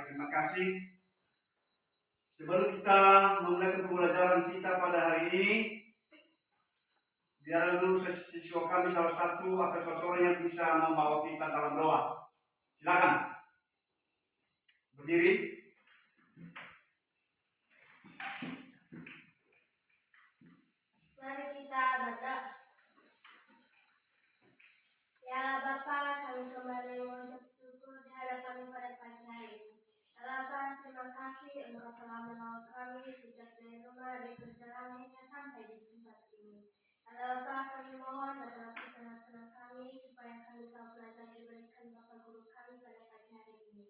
terima kasih. Sebelum kita memulai pembelajaran kita pada hari ini, biar dulu siswa kami salah satu atau seseorang yang bisa membawa kita dalam doa. Silakan berdiri. Mari kita baca. Ya Bapa, kami kembali mengucap syukur di hadapan pada pagi hari ini. Ya Bapa, terima kasih Engkau telah menolong kami sejak dari rumah di perjalanan hingga sampai di tempat ini. Ya Bapa, kami mohon dalam tengah-tengah kami supaya kami tahu pelajaran diberikan Bapak Guru kami pada pagi hari ini.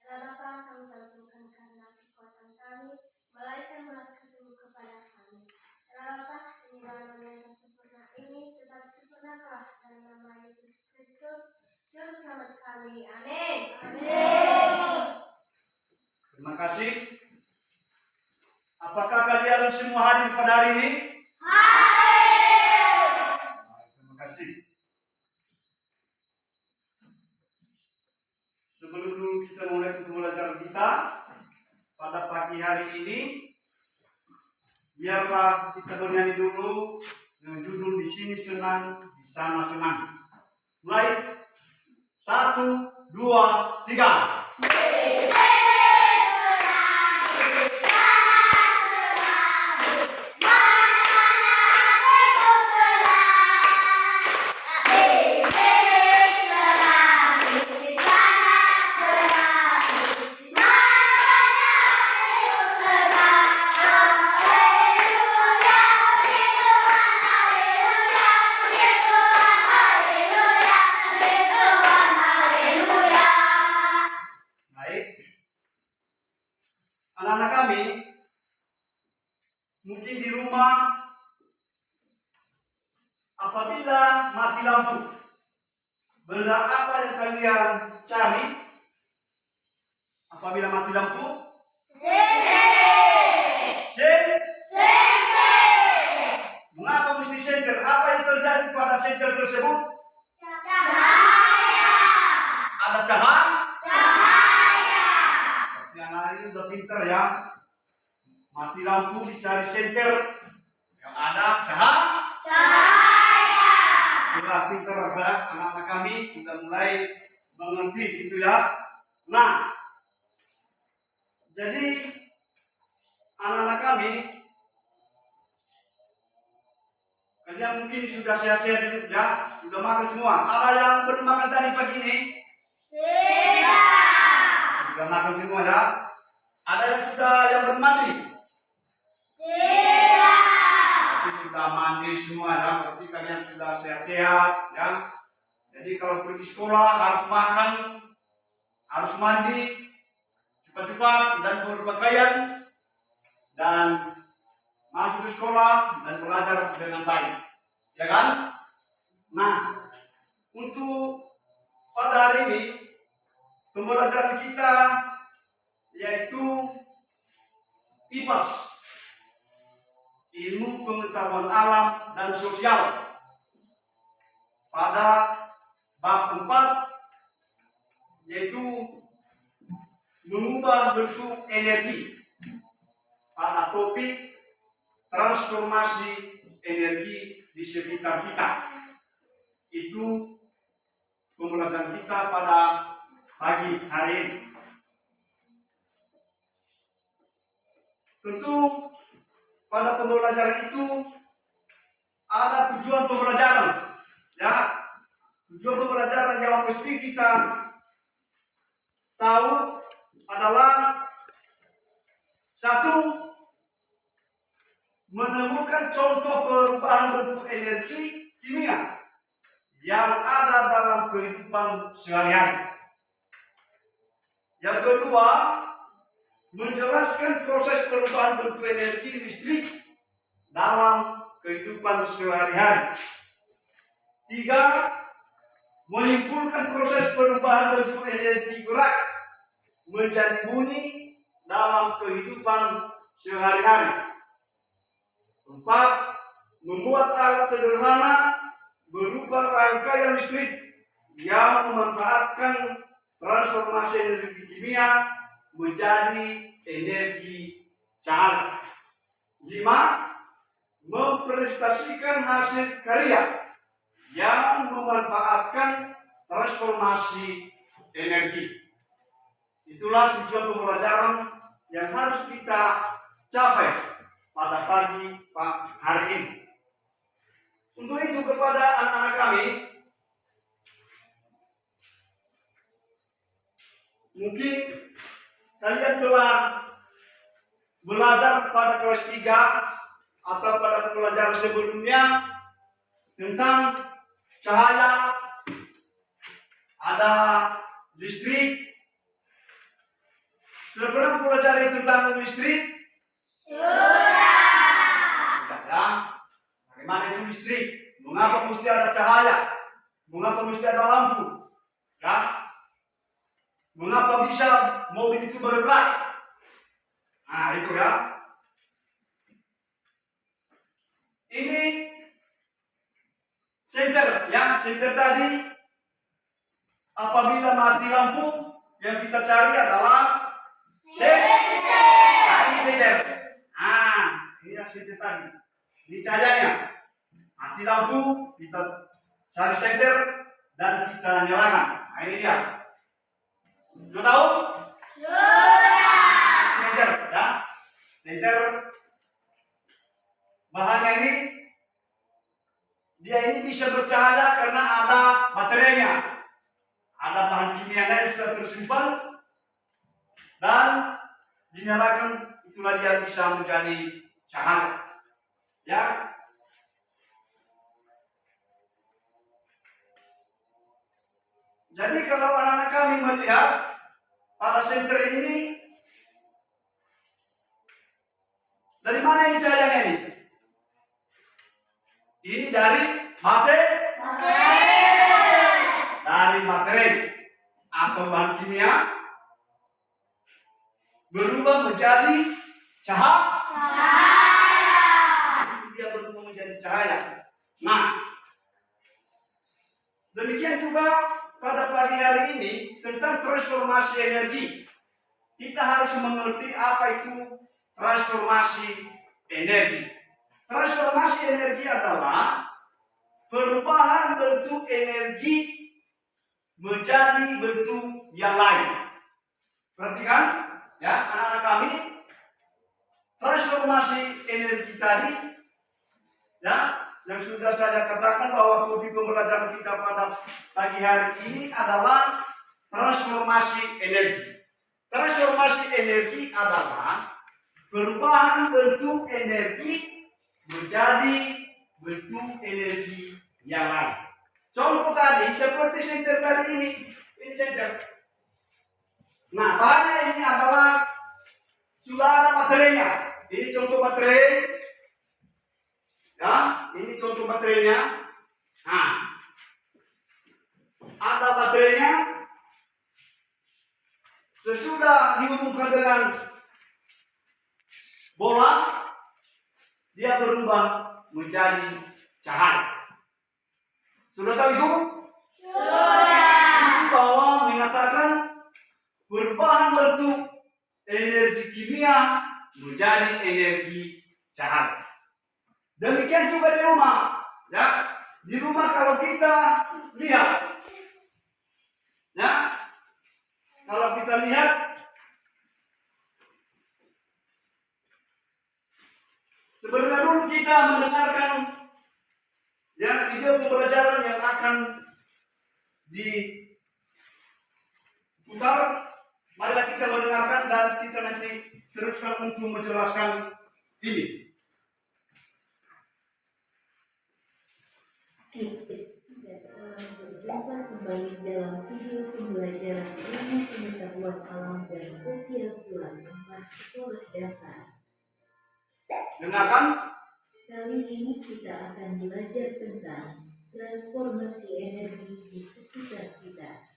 Ya Bapa, kami tahu bukan karena kekuatan kami, melainkan belas kasih-Mu kepada kami. Ya Bapa, inilah yang sempurna ini tetap sempurnakanlah dalam nama Yesus Kristus, Juru Selamat kami. Amin. Amin. Terima kasih. Apakah kalian semua hadir pada hari ini? Hadir. Terima kasih. Sebelum kita mulai pembelajaran kita pada pagi hari ini, biarlah kita bernyanyi dulu dengan judul Di Sini Senang, Di Sana Senang. Mulai 1, 2, 3. Anak-anak kami mungkin di rumah apabila mati lampu, benda apa yang kalian cari apabila mati lampu? Senter. Mengapa mesti senter? Apa yang terjadi pada senter tersebut? Cahaya. Ada cahaya. Anak ini sudah pintar ya. Mati lampu dicari senter yang ada cahaya. Sudah pintar ya, anak-anak kami sudah mulai mengerti gitu ya. Nah, jadi anak-anak kami, kalian mungkin sudah sehat-sehat ya, sudah makan semua. Ada yang belum makan tadi pagi ini? Sudah makan semua ya. Ada yang belum mandi? Tapi sudah mandi semua ya. Berarti kalian sudah sehat-sehat ya. Jadi kalau pergi sekolah harus makan, harus mandi cepat-cepat dan berpakaian dan masuk ke sekolah dan belajar dengan baik, ya kan? Nah, untuk pada hari ini pembelajaran kita yaitu IPAS, ilmu pengetahuan alam dan sosial, pada bab 4 yaitu mengubah bentuk energi, pada topik transformasi energi di sekitar kita. Itu pembelajaran kita pada pagi hari ini. Tentu pada pembelajaran itu ada tujuan pembelajaran, ya. Tujuan pembelajaran yang mesti kita tahu adalah satu, menemukan contoh perubahan bentuk energi kimia yang ada dalam kehidupan sehari-hari. Yang kedua, menjelaskan proses perubahan bentuk energi listrik dalam kehidupan sehari-hari. Tiga, menyimpulkan proses perubahan bentuk energi gerak menjadi bunyi dalam kehidupan sehari-hari. Empat, membuat alat sederhana berupa rangkaian listrik yang memanfaatkan transformasi energi kimia menjadi energi cahaya. 5. Mempresentasikan hasil karya yang memanfaatkan transformasi energi. Itulah tujuan pembelajaran yang harus kita capai pada pagi hari ini. Untuk itu kepada anak-anak kami, mungkin kalian telah belajar pada kelas 3 atau pada pelajaran sebelumnya tentang cahaya, ada listrik. Sudah pernah pelajari tentang listrik? Sudah ya. Bagaimana itu listrik? Mengapa mesti ada cahaya? Mengapa mesti ada lampu? Ya? Mengapa bisa mobil itu bergerak? Nah, itu ya. Ini senter, ya, senter tadi. Apabila mati lampu, yang kita cari adalah senter. Nah, ini senter. Ini yang senter tadi. Ini cahayanya. Mati lampu, kita cari senter dan kita nyalakan. Nah, ini dia. Sudah tahu? Senter, ya. Senter. Bahannya ini, dia ini bisa bercahaya karena ada baterainya. Ada bahan kimianya yang sudah tersimpan dan dinyalakan, itulah dia bisa menjadi cahaya. Ya. Jadi kalau anak-anak kami melihat pada senter ini, dari mana ini cahayanya ini? Ini dari dari baterai atau bahan kimia berubah menjadi cahaya. Itu dia berubah menjadi cahaya. Nah, demikian juga pada pagi hari ini tentang transformasi energi. Kita harus mengerti apa itu transformasi energi. Transformasi energi adalah perubahan bentuk energi menjadi bentuk yang lain. Perhatikan, ya, anak-anak kami, transformasi energi tadi, ya, yang sudah saya katakan bahwa topik pembelajaran kita pada pagi hari ini adalah transformasi energi. Transformasi energi adalah perubahan bentuk energi menjadi bentuk energi yang lain. Contoh tadi seperti senter tadi ini senter. Nah, bahannya ini adalah sudah ada baterainya. Ini contoh baterai. Ya, ini contoh baterainya. Nah, ada baterainya. Sesudah dihubungkan dengan bola, dia berubah menjadi cahaya. Sudah tahu itu? Sudah. Bahwa mengatakan perubahan bentuk energi kimia menjadi energi cahaya. Demikian juga di rumah. Ya, di rumah kalau kita lihat, ya, kalau kita lihat, sebenarnya dulu kita mendengarkan, ya, video pembelajaran yang akan diputar. Marilah kita mendengarkan dan kita nanti teruskan untuk menjelaskan ini. Selamat berjumpa kembali dalam video pembelajaran ilmu pengetahuan alam dan sosial kelas 4 sekolah dasar. Dengarkan. Kali ini kita akan belajar tentang transformasi energi di sekitar kita.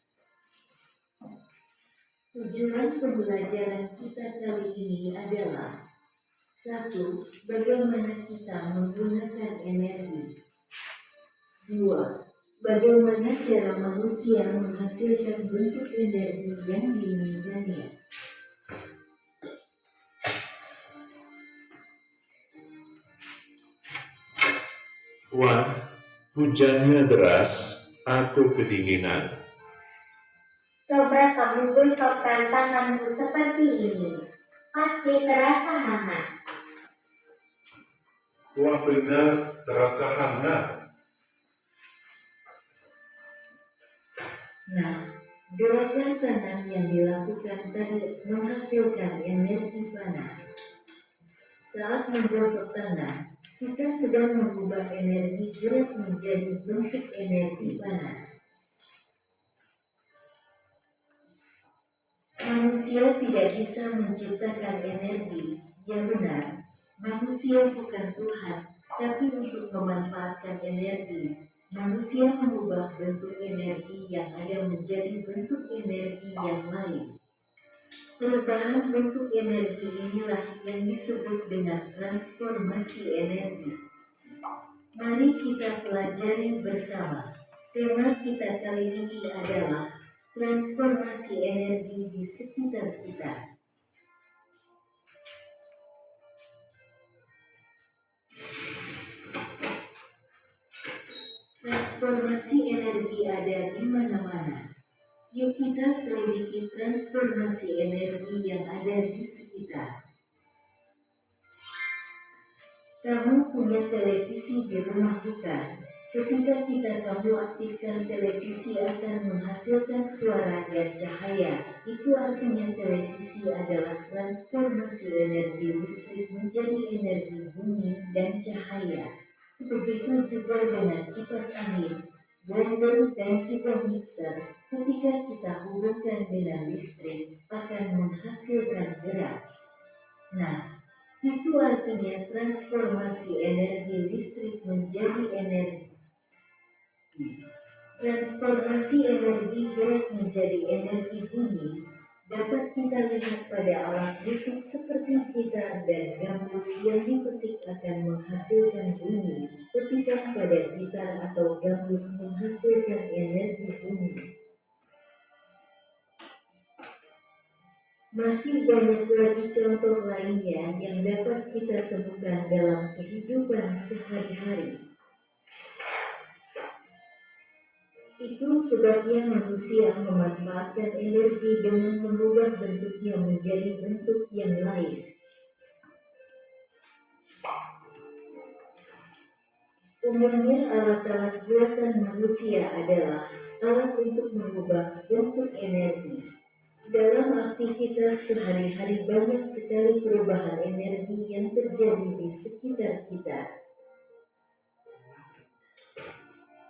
Tujuan pembelajaran kita kali ini adalah 1. Bagaimana kita menggunakan energi. 2. Bagaimana cara manusia menghasilkan bentuk energi yang diinginkannya. Tuan, hujannya deras, aku kedinginan. Coba kamu gosokkan tanganmu seperti ini. Pasti terasa hangat. Wah, benar terasa hangat. Nah, gerakan tangan yang dilakukan tadi menghasilkan energi panas. Saat menggosok tangan, kita sedang mengubah energi gerak menjadi bentuk energi panas. Manusia tidak bisa menciptakan energi yang benar. Manusia bukan Tuhan, tapi untuk memanfaatkan energi, manusia mengubah bentuk energi yang ada menjadi bentuk energi yang lain. Perubahan bentuk energi inilah yang disebut dengan transformasi energi. Mari kita pelajari bersama. Tema kita kali ini adalah transformasi energi di sekitar kita. Transformasi energi ada di mana-mana. Yuk kita selidiki transformasi energi yang ada di sekitar. Kamu punya televisi di rumah bukan? Ketika kamu aktifkan televisi akan menghasilkan suara dan cahaya. Itu artinya televisi adalah transformasi energi listrik menjadi energi bumi dan cahaya. Begitu juga dengan kipas angin, blender dan juga mixer. Ketika kita hubungkan dengan listrik akan menghasilkan gerak. Nah, itu artinya transformasi energi listrik menjadi energi. Transformasi energi gerak menjadi energi bumi dapat kita lihat pada alat musik seperti gitar dan gambus yang dipetik akan menghasilkan bunyi. Petikan pada gitar atau gambus menghasilkan energi bumi. Masih banyak lagi contoh lainnya yang dapat kita temukan dalam kehidupan sehari-hari. Itu sebabnya manusia memanfaatkan energi dengan mengubah bentuknya menjadi bentuk yang lain. Umumnya alat-alat buatan manusia adalah alat untuk mengubah bentuk energi. Dalam aktivitas sehari-hari banyak sekali perubahan energi yang terjadi di sekitar kita.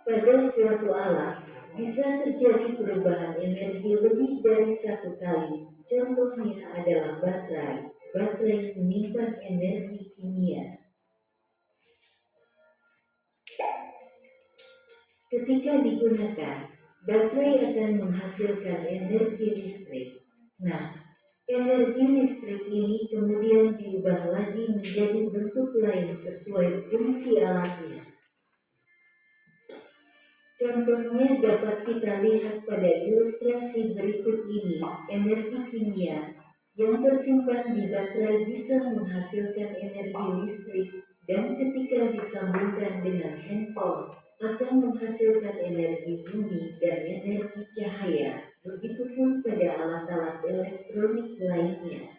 Pada suatu alat, bisa terjadi perubahan energi lebih dari satu kali. Contohnya adalah baterai. Baterai menyimpan energi kimia. Ketika digunakan, baterai akan menghasilkan energi listrik. Nah, energi listrik ini kemudian diubah lagi menjadi bentuk lain sesuai fungsi alatnya. Contohnya dapat kita lihat pada ilustrasi berikut ini. Energi kimia yang tersimpan di baterai bisa menghasilkan energi listrik dan ketika disambungkan dengan handphone akan menghasilkan energi bumi dan energi cahaya. Begitupun pada alat-alat elektronik lainnya.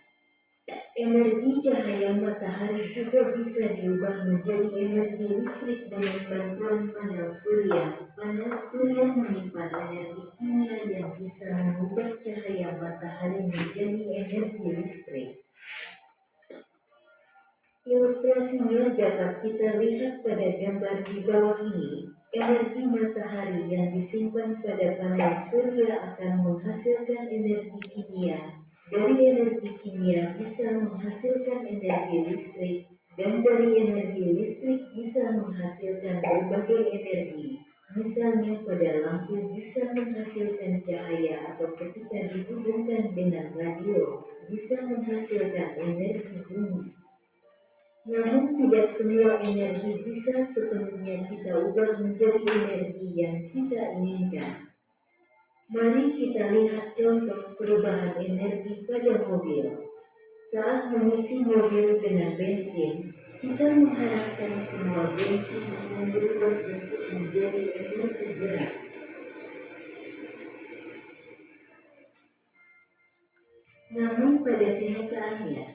Energi cahaya matahari juga bisa diubah menjadi energi listrik dengan bantuan panel surya. Panel surya menyimpan energi kimia yang bisa mengubah cahaya matahari menjadi energi listrik. Ilustrasinya dapat kita lihat pada gambar di bawah ini. Energi matahari yang disimpan pada panel surya akan menghasilkan energi kimia. Dari energi kimia bisa menghasilkan energi listrik, dan dari energi listrik bisa menghasilkan berbagai energi. Misalnya pada lampu bisa menghasilkan cahaya atau ketika dihubungkan dengan radio, bisa menghasilkan energi bumi. Namun tidak semua energi bisa sepenuhnya kita ubah menjadi energi yang kita inginkan. Mari kita lihat contoh perubahan energi pada mobil. Saat mengisi mobil dengan bensin, Kita mengharapkan semua bensin akan berubah bentuk menjadi energi gerak. Namun pada kenyataannya,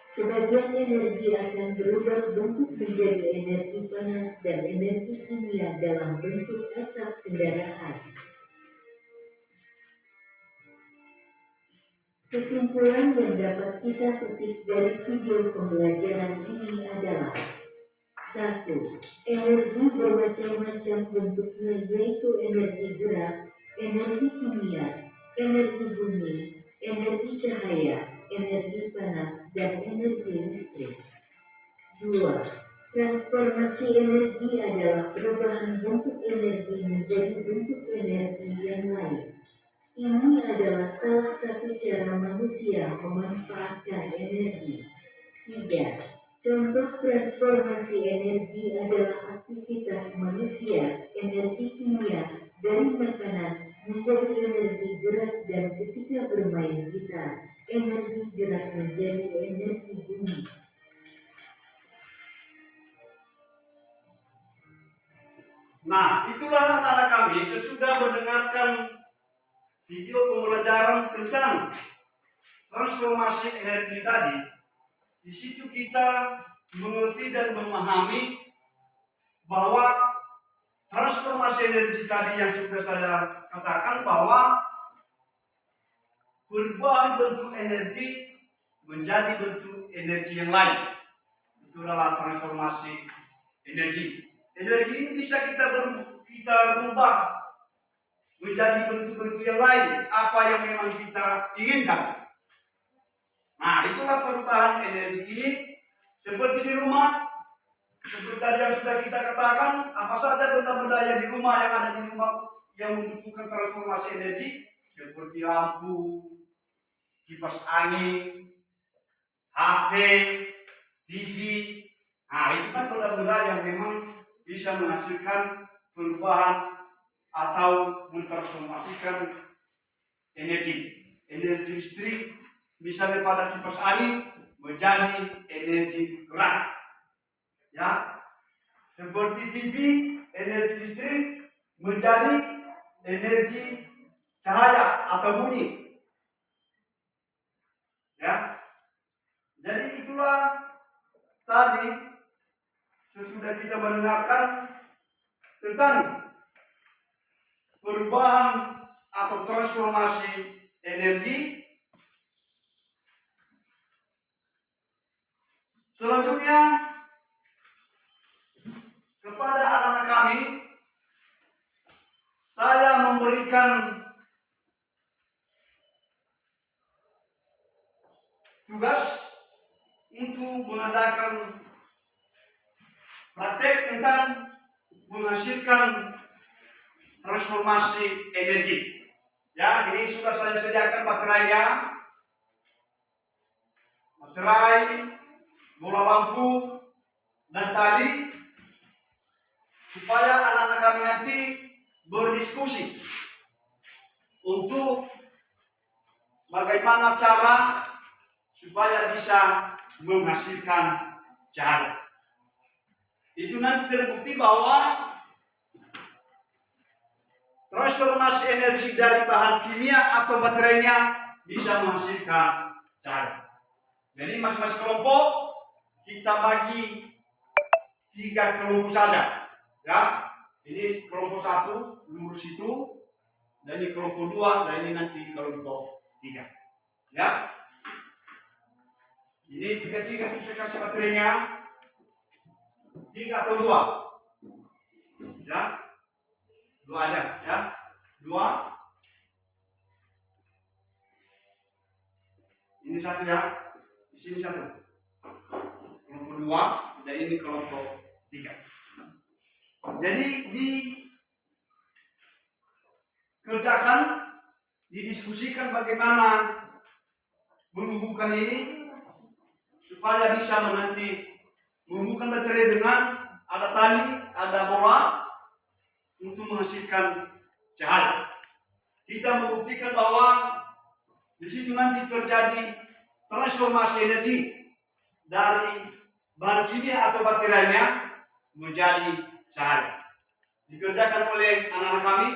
sebagian energi akan berubah bentuk menjadi energi panas dan energi kimia dalam bentuk asap kendaraan. Kesimpulan yang dapat kita petik dari video pembelajaran ini adalah 1. Energi bermacam-macam bentuknya, yaitu energi gerak, energi kimia, energi bumi, energi cahaya, energi panas, dan energi listrik. 2. Transformasi energi adalah perubahan bentuk energi menjadi bentuk energi yang lain. Ini adalah salah satu cara manusia memanfaatkan energi. 3. Contoh transformasi energi adalah aktivitas manusia, energi kimia dari makanan menjadi energi gerak, dan ketika bermain gitar, energi gerak menjadi energi bumi. Nah, itulah anak-anak kami sesudah mendengarkan video pembelajaran tentang transformasi energi tadi. Di situ kita mengerti dan memahami bahwa transformasi energi tadi yang sudah saya katakan, bahwa perubahan bentuk energi menjadi bentuk energi yang lain. Itulah transformasi energi. Energi ini bisa kita rubah menjadi bentuk-bentuk yang lain, apa yang memang kita inginkan. Nah, itulah perubahan energi ini. Seperti di rumah, seperti tadi yang sudah kita katakan, apa saja benda-benda yang di rumah, yang ada di rumah yang membutuhkan transformasi energi, seperti lampu, kipas angin, HP, TV. Nah, itu kan benda-benda yang memang bisa menghasilkan perubahan atau mentransformasikan energi. Energi listrik misalnya pada kipas angin menjadi energi gerak. Ya, seperti TV, energi listrik menjadi energi cahaya atau bunyi. Ya, jadi itulah tadi sesudah kita mendengarkan tentang perubahan atau transformasi energi. Selanjutnya, kepada anak-anak kami, saya memberikan tugas untuk mengadakan praktek tentang menghasilkan transformasi energi. Ya, ini sudah saya sediakan baterainya, baterai, bola lampu, dan tali, supaya anak-anak kami nanti berdiskusi untuk bagaimana cara supaya bisa menghasilkan cahaya. Itu nanti terbukti bahwa transformasi energi dari bahan kimia atau baterainya bisa menghasilkan cahaya. Jadi masing-masing kelompok kita bagi 3 kelompok saja. Ya, ini kelompok 1 lurus itu, dan ini kelompok 2, dan ini nanti kelompok 3. Ya, ini 3 kita kasih baterainya, 3 atau 2. Ya, 2 aja. Ya, 2. Ini 1 ya, di sini 1. Kelompok 2, dan ini kelompok 3. Jadi dikerjakan, didiskusikan bagaimana menghubungkan ini supaya bisa nanti menghubungkan baterai dengan ada tali, ada bola untuk menghasilkan cahaya. Kita membuktikan bahwa di situ nanti terjadi transformasi energi dari bahan kimia atau baterainya menjadi cahaya. Dikerjakan oleh anak-anak kami.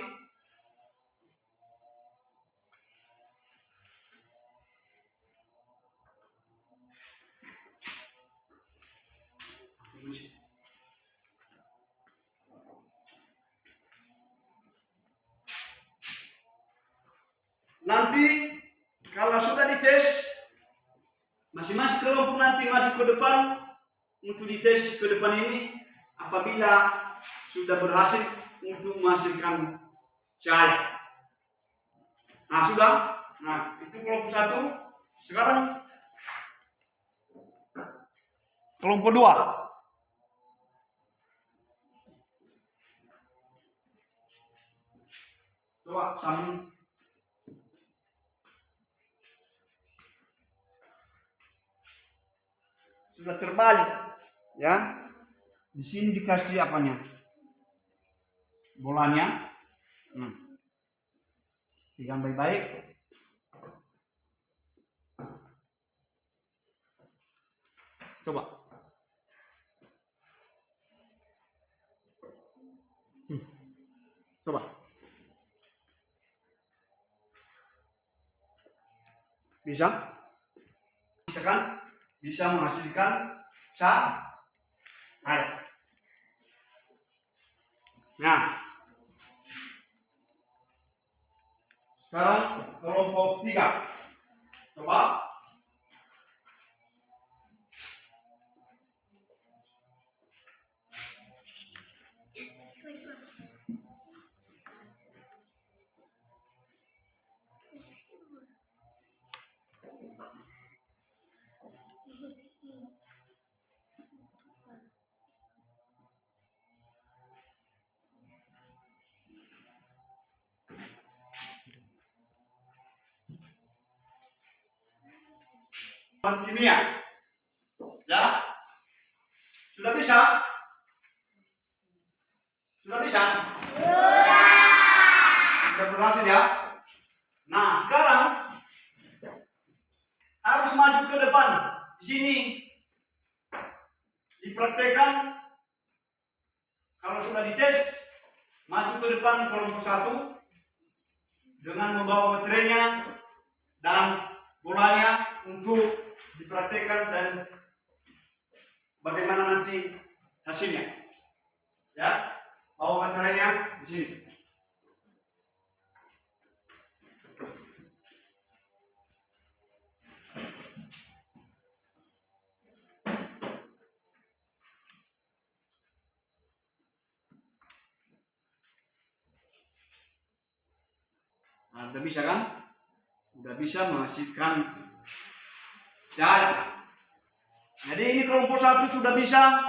Nanti kalau sudah dites, masing-masing kelompok nanti maju ke depan untuk dites ke depan ini. Apabila sudah berhasil untuk menghasilkan cahaya. Nah sudah, nah itu kelompok 1. Sekarang kelompok 2. Coba kami sudah terbalik, ya. Di sini dikasih apanya? Bolanya. Pegang baik-baik. Coba. Coba. Bisa? Bisa kan? Bisa menghasilkan cahaya. Nah, sekarang kelompok 3. Coba. Bahan kimia, ya, sudah bisa? Sudah bisa? Sudah berhasil ya. Nah sekarang harus maju ke depan. Di sini dipraktekkan. Kalau sudah dites, maju ke depan kelompok 1 dengan membawa baterainya dan bolanya untuk dipraktekkan dan bagaimana nanti hasilnya. Ya, bawa baterainya di sini. Nah, udah bisa kan? Udah bisa menghasilkan cahaya. Jadi ini kelompok 1 sudah bisa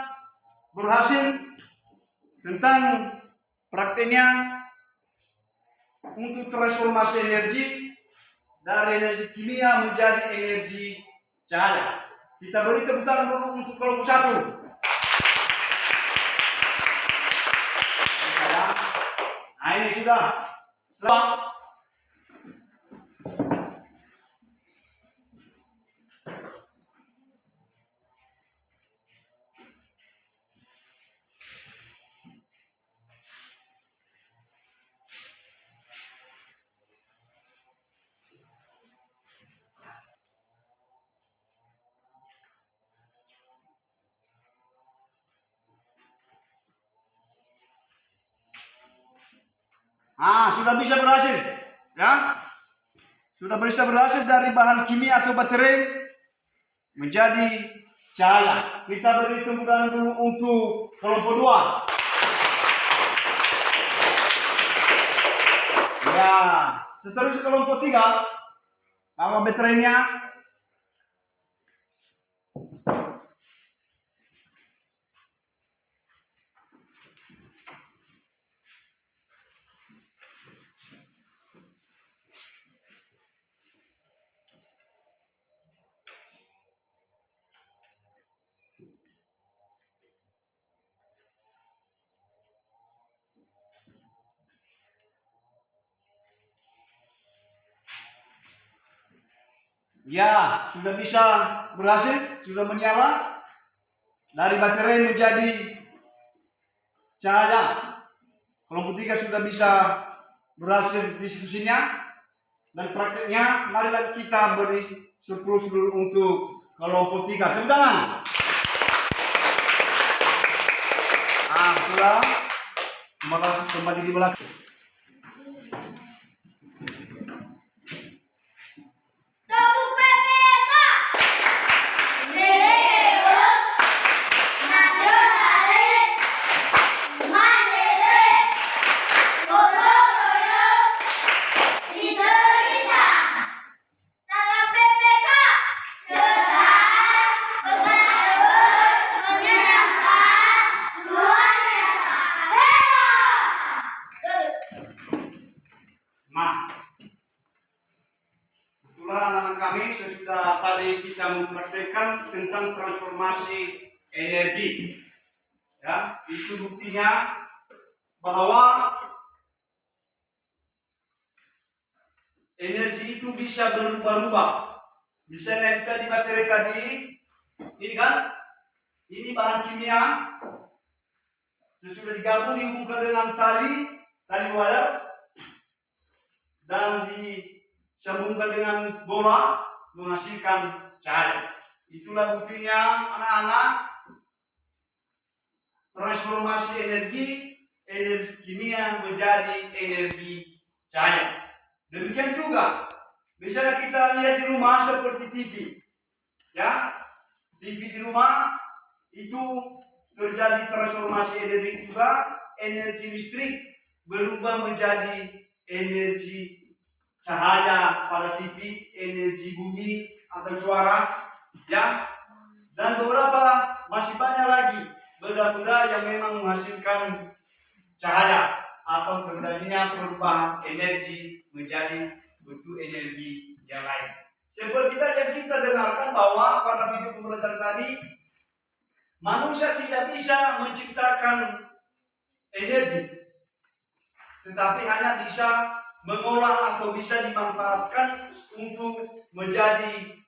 berhasil tentang prakteknya untuk transformasi energi dari energi kimia menjadi energi cahaya. Kita beri tepuk tangan dulu untuk kelompok 1. Nah ini sudah. Ah, sudah bisa berhasil, ya? Sudah bisa berhasil dari bahan kimia atau baterai menjadi cahaya. Kita beri tepuk tangan dulu untuk kelompok 2. Ya, seterusnya kelompok 3. Bawa baterainya. Ya, sudah bisa berhasil, sudah menyala. dari baterai menjadi cahaya. Kelompok 3 sudah bisa berhasil diskusinya dan prakteknya. Marilah kita beri surplus dulu untuk kelompok 3. Tepuk tangan. Sudah kembali di belakang. Tepuk PPK. Religius, nasionalis, mandiri, gotong royong, integritas. Salam PPK. Cerdas, bergerak, menyenangkan, luar biasa. Hebat. Nah, itulah anak-anak kami sesudah tadi kita mempraktekkan tentang transformasi energi. Ya, itu buktinya bahwa energi itu bisa berubah-ubah. Misalnya kita di baterai tadi, ini kan, ini bahan kimia, sesudah digabung dihubungkan dengan tali wire, dan disambungkan dengan bola menghasilkan cahaya. Itulah buktinya anak-anak, transformasi energi kimia menjadi energi cahaya. Demikian juga, misalnya kita lihat di rumah seperti TV, ya, TV di rumah itu terjadi transformasi energi juga, energi listrik berubah menjadi energi cahaya pada TV, energi bumi atau suara, ya, dan beberapa masih banyak lagi benda-benda yang memang menghasilkan cahaya atau terjadinya perubahan energi menjadi bentuk energi yang lain. Seperti tadi yang kita dengarkan bahwa pada video pembelajaran tadi, manusia tidak bisa menciptakan energi, tetapi hanya bisa mengolah atau bisa dimanfaatkan untuk menjadi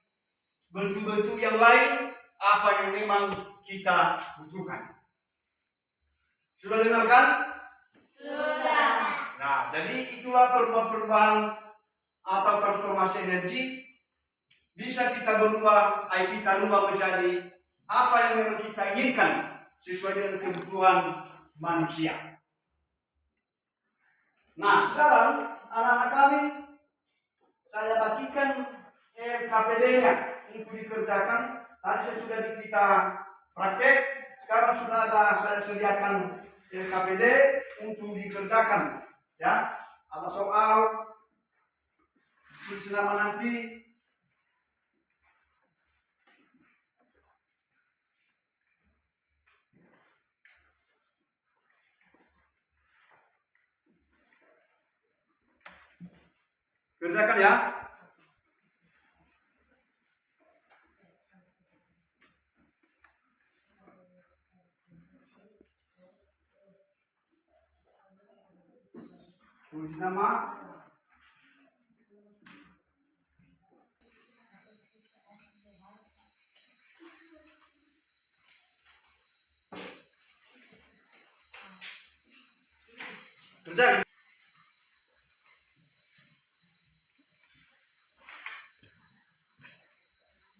bentuk-bentuk yang lain apa yang memang kita butuhkan. Sudah dengarkan? Sudah. Nah, jadi itulah perubahan atau transformasi energi. Bisa kita rubah menjadi apa yang memang kita inginkan sesuai dengan kebutuhan manusia. Nah, sekarang anak-anak kami, saya bagikan KPD-nya untuk dikerjakan. Tadi saya sudah kita praktek, sekarang sudah ada saya sediakan KPD untuk dikerjakan. Ya, ada soal selama nanti. Kerjakan ya. Tulis nama. Kerjakan.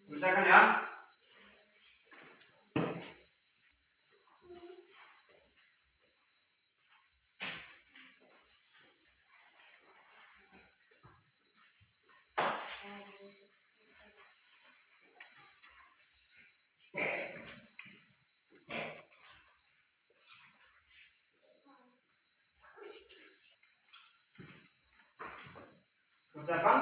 Kerjakan ya. Kerjakan.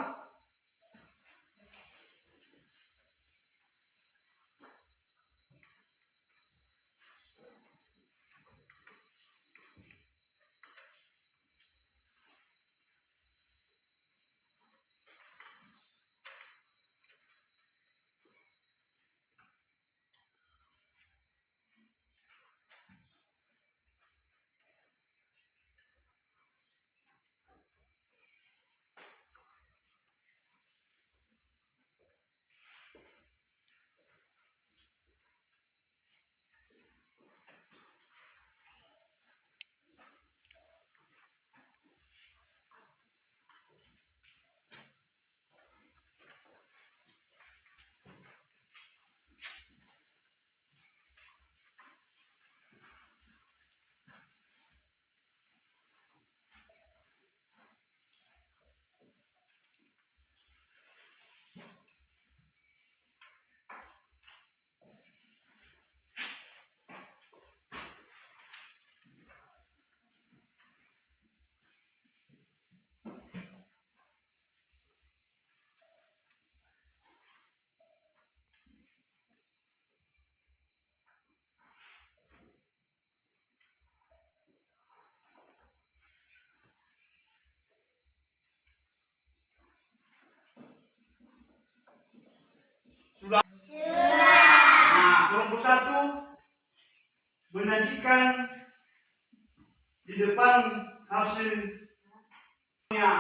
hasilnya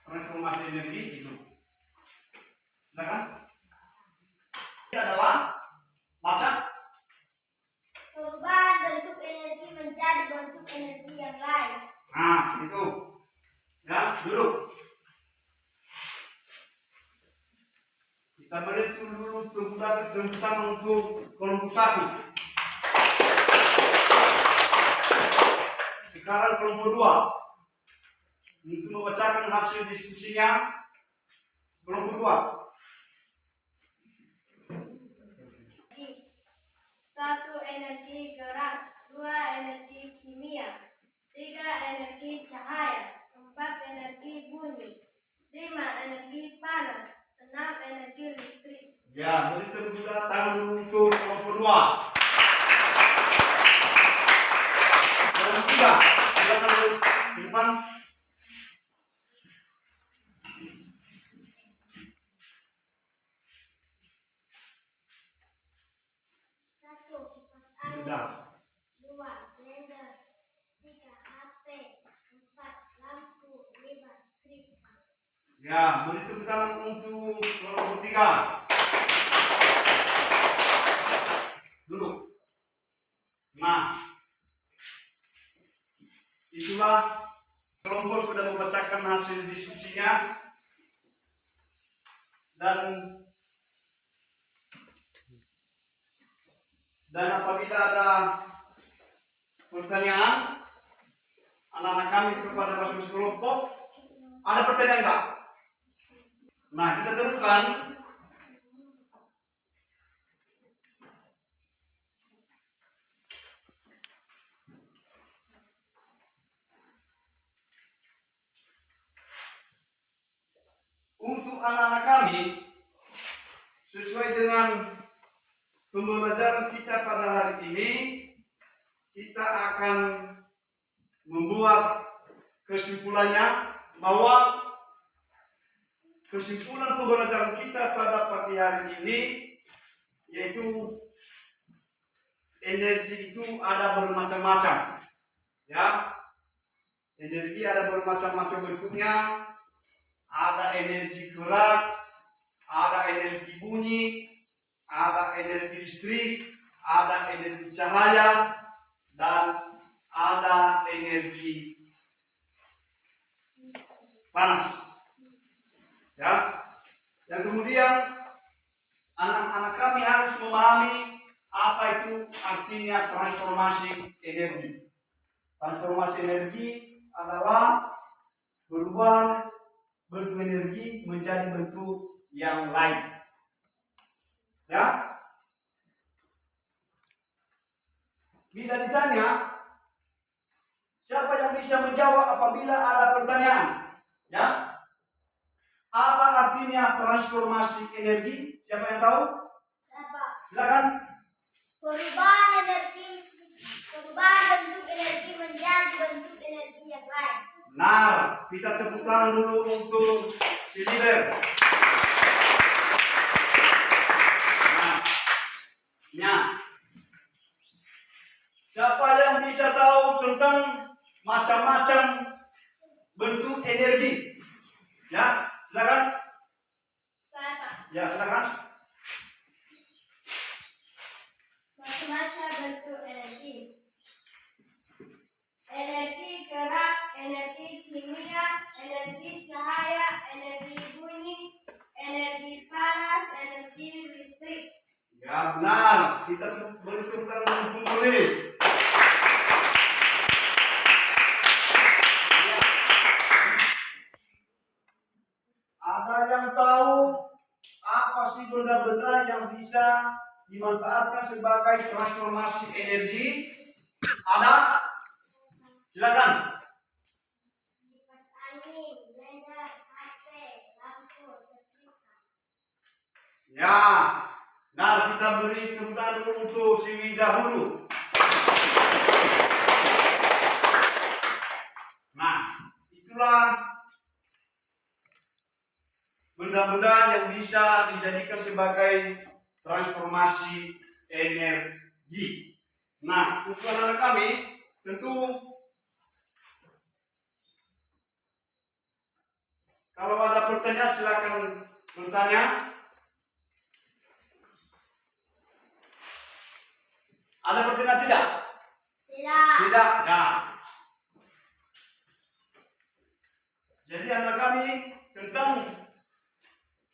transformasi energi itu. Nah kan? Ini adalah macam perubahan bentuk energi menjadi bentuk energi yang lain. nah itu ya duduk. Kita beri dulu tentang untuk kelompok 1. Sekarang kelompok 2 untuk membacakan hasil diskusinya. Kelompok 2. 1. Energi gerak, 2. Energi kimia, 3. Energi cahaya, 4. Energi bunyi, 5. Energi panas, 6. Energi listrik. Ya, beri tepuk tangan untuk kelompok 2. Kelompok 3, silakan di depan. 1. Kipas angin, Sudah. 2. Blender, 3. HP, 4. Lampu, 5. Strip. Ya, beri tepuk tangan untuk kelompok 3. Duduk. Nah, itulah kelompok sudah membacakan hasil diskusinya dan apabila ada pertanyaan anak-anak kami kepada masing-masing kelompok, ada pertanyaan enggak? Nah, kita teruskan. Untuk anak-anak kami, sesuai dengan pembelajaran kita pada hari ini, kita akan membuat kesimpulannya bahwa kesimpulan pembelajaran kita pada pagi hari ini yaitu energi itu ada bermacam-macam. Ya, energi ada bermacam-macam bentuknya. Ada energi gerak, ada energi bunyi, ada energi listrik, ada energi cahaya, dan ada energi panas. Ya, yang kemudian anak-anak kami harus memahami apa itu artinya transformasi energi. Transformasi energi adalah perubahan bentuk energi menjadi bentuk yang lain. Ya. Bila ditanya, siapa yang bisa menjawab apabila ada pertanyaan? Ya. Apa artinya transformasi energi? Siapa yang tahu? Siapa? Silakan. Perubahan bentuk energi menjadi bentuk energi yang lain. Nah, kita tepuk tangan dulu untuk si leader. Nah, siapa yang bisa tahu tentang macam-macam bentuk energi? Ya, silakan. Siapa? Ya, silakan. Macam-macam bentuk energi. Energi gerak, energi kimia, energi cahaya, energi bunyi, energi panas, energi listrik. Ya, benar. Kita beri tepuk tangan untuk tulis. Ya. Ada yang tahu apa sih benda-benda yang bisa dimanfaatkan sebagai transformasi energi? Ada? Silakan. Kipas angin, blender, HP, lampu, setrika. Ya. Nah, kita beri tepuk tangan dulu untuk si dahulu. Nah, itulah benda-benda yang bisa dijadikan sebagai transformasi energi. Nah, untuk anak kami tentu Kalau ada pertanyaan silakan bertanya. Ada pertanyaan tidak? Tidak. Tidak. Ya. Jadi anak kami tentang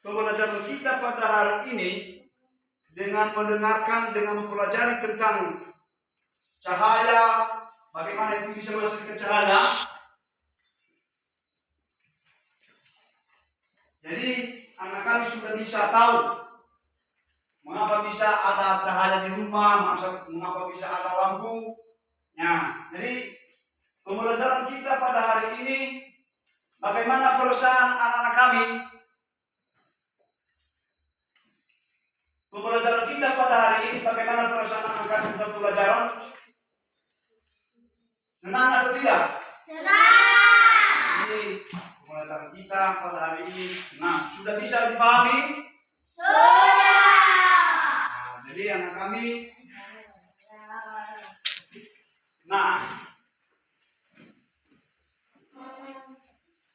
pembelajaran kita pada hari ini dengan mendengarkan, dengan mempelajari tentang cahaya, bagaimana itu bisa masuk ke cahaya. Jadi anak kami sudah bisa tahu mengapa bisa ada cahaya di rumah, mengapa bisa ada lampu. Ya, jadi pembelajaran kita pada hari ini bagaimana perasaan anak-anak kami. Pembelajaran kita pada hari ini bagaimana perasaan anak kami tentang pembelajaran? Senang atau tidak? Senang. Ini pembelajaran kita pada hari ini. Nah, sudah bisa dipahami? Sudah. Nah, jadi anak kami. Nah,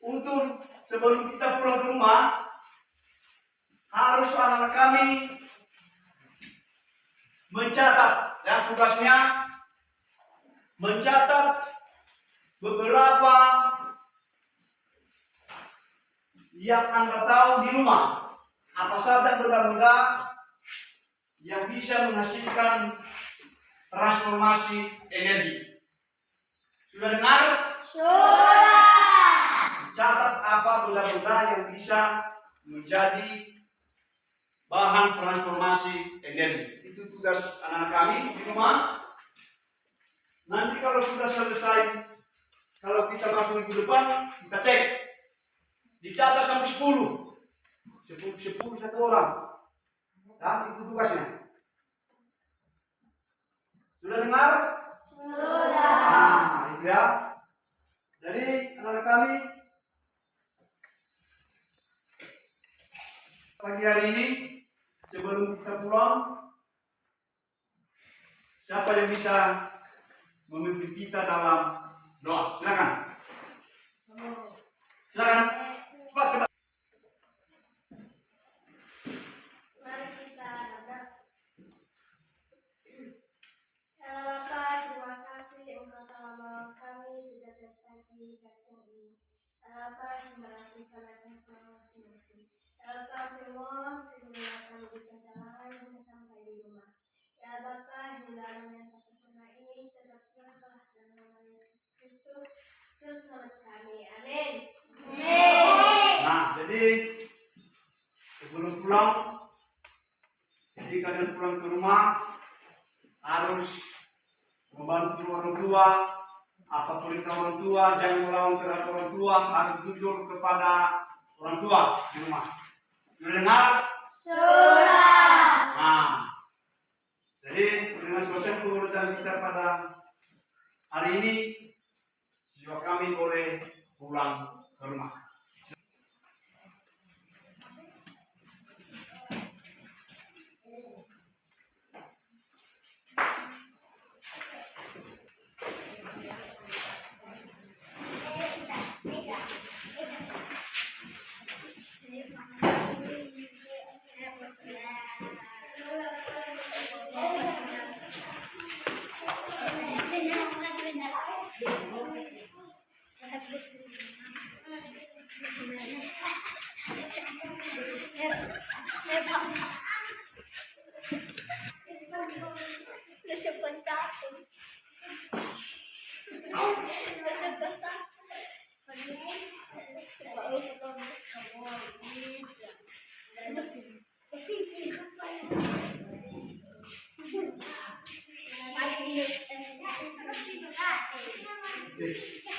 untuk sebelum kita pulang ke rumah, harus anak-anak kami mencatat, ya tugasnya mencatat beberapa yang Anda tahu di rumah. Apa saja benda-benda yang bisa menghasilkan transformasi energi. Sudah dengar? Sudah. Catat apa benda-benda yang bisa menjadi bahan transformasi energi. Itu tugas anak-anak kami di rumah. Nanti kalau sudah selesai, kalau kita masuk minggu depan, kita cek. Dicatat sampai 10 satu orang. Dan itu tugasnya. Sudah dengar? Sudah. Nah, itu ya. Jadi anak-anak kami pagi hari ini sebelum kita pulang, siapa yang bisa memimpin kita dalam doa? Silakan. Silakan. Cepat. Mari kita hadap. Ya Bapa, terima kasih Engkau telah menolong kami sejak dari pagi hingga siang ini. Ya Bapa, terima kasih karena Engkau masing-masing. Ya Bapa, firman kami di perjalanan hingga sampai di rumah. Ya Bapa, hindaran yang tak sempurna ini tetap selamatlah dalam nama Yesus Kristus, Juru Selamat kami. Amin. Nah, jadi sebelum pulang, jadi kalian pulang ke rumah harus membantu orang tua, apa perintah orang tua, jangan melawan terhadap orang tua, harus jujur kepada orang tua di rumah. Sudah dengar? Sudah. Nah, jadi dengan selesai pembelajaran kita pada hari ini, siswa kami boleh pulang ke rumah. Thank you.